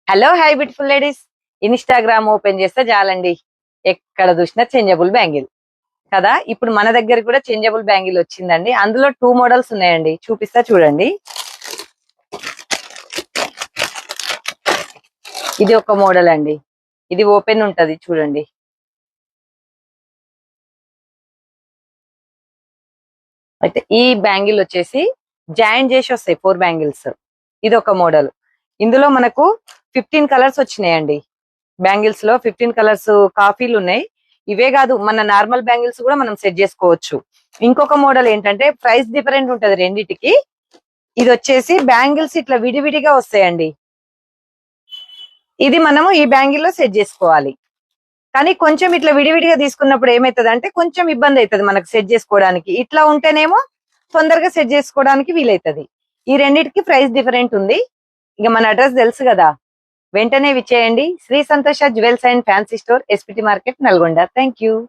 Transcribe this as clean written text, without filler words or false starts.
Hello hi beautiful ladies. Instagram open చేస్తే చాలండి, ఎక్కడ చూసినా చేంజబుల్ బ్యాంగిల్ కదా. ఇప్పుడు మన దగ్గర కూడా చేంజబుల్ బ్యాంగిల్ వచ్చిందండి. అందులో 2 మోడల్స్ ఉన్నాయండి, చూపిస్తా చూడండి. ఇది ఒక మోడల్ అండి, ఇది ఓపెన్ ఉంటది చూడండి. అయితే ఈ బ్యాంగిల్ వచ్చేసి జాయిన్ చేసి వస్తాయి 4 బ్యాంగిల్స్. ఇది ఒక మోడల్. ఇందులో మనకు 15 కలర్స్ వచ్చినాయండి. బ్యాంగిల్స్ లో 15 కలర్స్ కాఫీలు ఉన్నాయి. ఇవే కాదు, మన నార్మల్ బ్యాంగిల్స్ కూడా మనం సెట్ చేసుకోవచ్చు. ఇంకొక మోడల్ ఏంటంటే ప్రైస్ డిఫరెంట్ ఉంటది రెండిటికి. ఇది వచ్చేసి బ్యాంగిల్స్ ఇట్లా విడివిడిగా వస్తాయండి. ఇది మనము ఈ బ్యాంగిల్ లో సెట్ చేసుకోవాలి. కానీ కొంచెం ఇట్లా విడివిడిగా తీసుకున్నప్పుడు ఏమైతుంది అంటే కొంచెం ఇబ్బంది అవుతుంది మనకు సెట్ చేసుకోవడానికి. ఇట్లా ఉంటేనేమో తొందరగా సెట్ చేసుకోవడానికి వీలైతుంది. ఈ రెండిటికి ప్రైస్ డిఫరెంట్ ఉంది. ఇక మన అడ్రస్ తెలుసు కదా, వెంటనే విచ్చేయండి. శ్రీ సంతోష jewels and fancy store, SPT market, Nalgonda. Thank you.